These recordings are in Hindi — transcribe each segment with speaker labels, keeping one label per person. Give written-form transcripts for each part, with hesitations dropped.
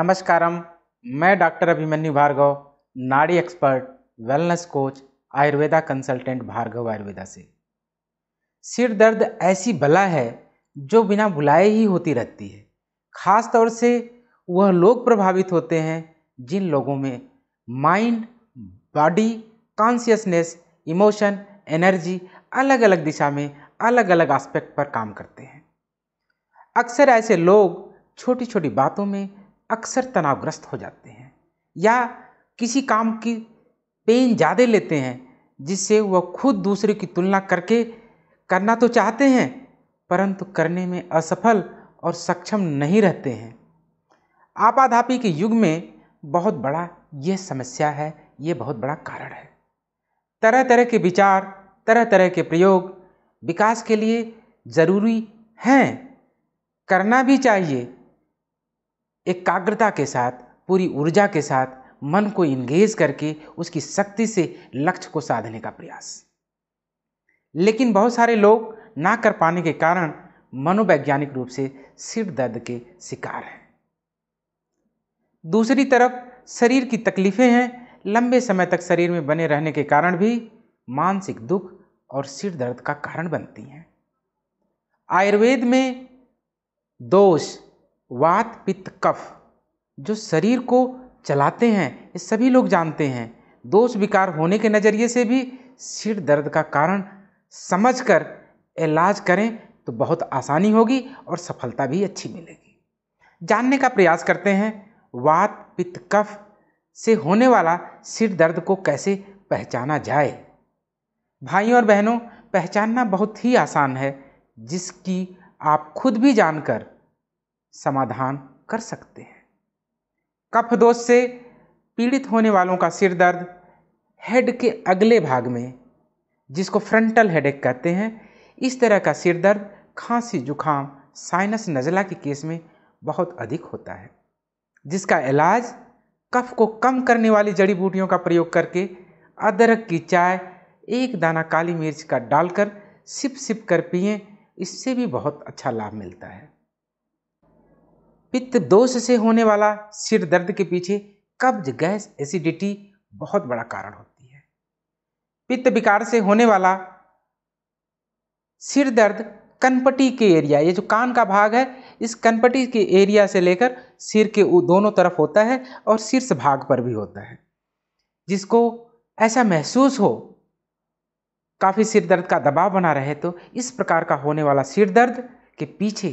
Speaker 1: नमस्कारम। मैं डॉक्टर अभिमन्यु भार्गव, नाड़ी expert, wellness coach, Ayurveda consultant Bhargav Ayurveda से। सिर दर्द ऐसी बला है जो बिना बुलाए ही होती रहती है। खास तौर से वह लोग प्रभावित होते हैं जिन लोगों में mind, body, consciousness, emotion, energy अलग अलग दिशा में अलग अलग एस्पेक्ट पर काम करते हैं। अक्सर ऐसे लोग छोटी छोटी बातों में अक्सर तनावग्रस्त हो जाते हैं या किसी काम की पेन ज़्यादा लेते हैं जिससे वह खुद दूसरे की तुलना करके करना तो चाहते हैं परंतु करने में असफल और सक्षम नहीं रहते हैं। आपाधापी के युग में बहुत बड़ा यह समस्या है, ये बहुत बड़ा कारण है। तरह तरह के विचार, तरह तरह के प्रयोग विकास के लिए जरूरी हैं, करना भी चाहिए। एकाग्रता के साथ, पूरी ऊर्जा के साथ मन को इंगेज करके उसकी शक्ति से लक्ष्य को साधने का प्रयास। लेकिन बहुत सारे लोग ना कर पाने के कारण मनोवैज्ञानिक रूप से सिर दर्द के शिकार हैं। दूसरी तरफ शरीर की तकलीफें हैं, लंबे समय तक शरीर में बने रहने के कारण भी मानसिक दुख और सिर दर्द का कारण बनती हैं। आयुर्वेद में दोष, वात, पित्त, कफ जो शरीर को चलाते हैं ये सभी लोग जानते हैं। दोष विकार होने के नज़रिए से भी सिर दर्द का कारण समझकर इलाज करें तो बहुत आसानी होगी और सफलता भी अच्छी मिलेगी। जानने का प्रयास करते हैं वात, पित्त, कफ से होने वाला सिर दर्द को कैसे पहचाना जाए। भाइयों और बहनों, पहचानना बहुत ही आसान है जिसकी आप खुद भी जानकर समाधान कर सकते हैं। कफ दोष से पीड़ित होने वालों का सिर दर्द हेड के अगले भाग में, जिसको फ्रंटल हेडेक कहते हैं, इस तरह का सिर दर्द खांसी, जुखाम, साइनस, नज़ला के केस में बहुत अधिक होता है, जिसका इलाज कफ को कम करने वाली जड़ी बूटियों का प्रयोग करके अदरक की चाय, एक दाना काली मिर्च का डालकर सिप सिप कर पिएं, इससे भी बहुत अच्छा लाभ मिलता है। पित्त दोष से होने वाला सिर दर्द के पीछे कब्ज, गैस, एसिडिटी बहुत बड़ा कारण होती है। पित्त विकार से होने वाला सिर दर्द कनपटी के एरिया, ये जो कान का भाग है, इस कनपटी के एरिया से लेकर सिर के दोनों तरफ होता है और शीर्ष भाग पर भी होता है। जिसको ऐसा महसूस हो काफ़ी सिर दर्द का दबाव बना रहे तो इस प्रकार का होने वाला सिर दर्द के पीछे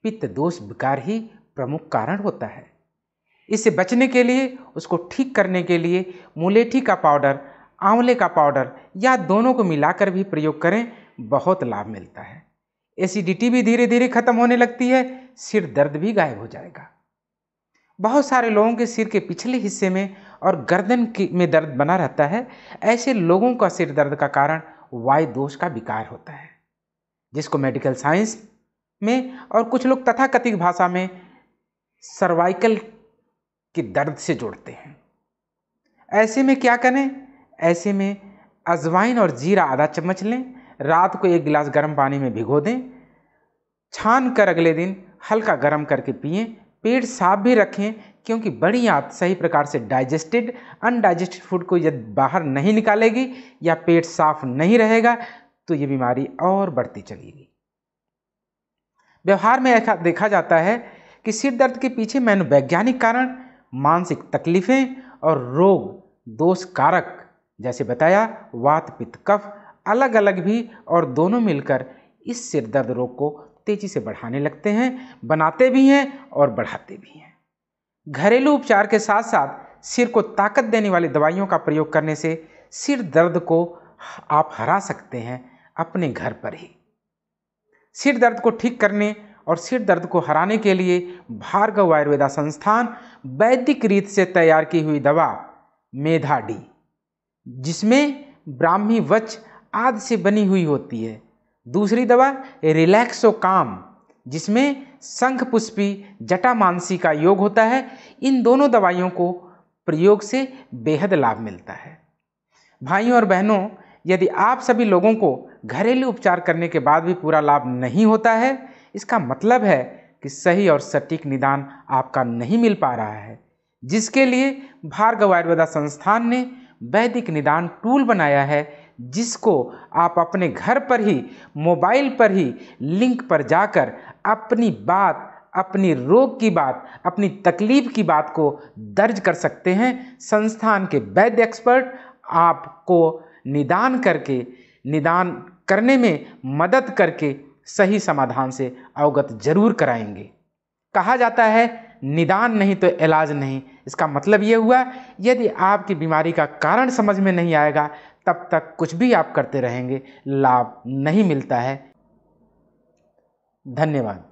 Speaker 1: पित्त दोष विकार ही प्रमुख कारण होता है। इससे बचने के लिए, उसको ठीक करने के लिए मुलेठी का पाउडर, आंवले का पाउडर या दोनों को मिलाकर भी प्रयोग करें, बहुत लाभ मिलता है। एसिडिटी भी धीरे धीरे खत्म होने लगती है, सिर दर्द भी गायब हो जाएगा। बहुत सारे लोगों के सिर के पिछले हिस्से में और गर्दन में दर्द बना रहता है। ऐसे लोगों का सिर दर्द का कारण वायु दोष का विकार होता है, जिसको मेडिकल साइंस में और कुछ लोग तथाकथित भाषा में सर्वाइकल के दर्द से जोड़ते हैं। ऐसे में क्या करें? ऐसे में अजवाइन और जीरा आधा चम्मच लें, रात को 1 गिलास गर्म पानी में भिगो दें, छान कर अगले दिन हल्का गर्म करके पिएं। पेट साफ भी रखें, क्योंकि बड़ी आंत सही प्रकार से डाइजेस्टेड, अनडाइजेस्टेड फूड को यदि बाहर नहीं निकालेगी या पेट साफ नहीं रहेगा तो ये बीमारी और बढ़ती चलेगी। व्यवहार में देखा जाता है कि सिर दर्द के पीछे मनोवैज्ञानिक कारण, मानसिक तकलीफें और रोग दोष कारक जैसे बताया वात, पित्त, कफ अलग अलग भी और दोनों मिलकर इस सिर दर्द रोग को तेजी से बढ़ाने लगते हैं, बनाते भी हैं और बढ़ाते भी हैं। घरेलू उपचार के साथ साथ सिर को ताकत देने वाली दवाइयों का प्रयोग करने से सिर दर्द को आप हरा सकते हैं अपने घर पर ही। सिर दर्द को ठीक करने और सिर दर्द को हराने के लिए भार्गव आयुर्वेदा संस्थान वैदिक रीत से तैयार की हुई दवा मेधा डी, जिसमें ब्राह्मी वच आदि से बनी हुई होती है। दूसरी दवा रिलैक्सो काम, जिसमें शंख पुष्पी, जटामांसी का योग होता है। इन दोनों दवाइयों को प्रयोग से बेहद लाभ मिलता है। भाइयों और बहनों, यदि आप सभी लोगों को घरेलू उपचार करने के बाद भी पूरा लाभ नहीं होता है, इसका मतलब है कि सही और सटीक निदान आपका नहीं मिल पा रहा है, जिसके लिए भार्गव आयुर्वेदा संस्थान ने वैदिक निदान टूल बनाया है, जिसको आप अपने घर पर ही, मोबाइल पर ही लिंक पर जाकर अपनी बात, अपनी रोग की बात, अपनी तकलीफ की बात को दर्ज कर सकते हैं। संस्थान के वैद्य एक्सपर्ट आपको निदान करने में मदद करके सही समाधान से अवगत जरूर कराएंगे। कहा जाता है निदान नहीं तो इलाज नहीं। इसका मतलब ये हुआ, यदि आपकी बीमारी का कारण समझ में नहीं आएगा तब तक कुछ भी आप करते रहेंगे, लाभ नहीं मिलता है। धन्यवाद।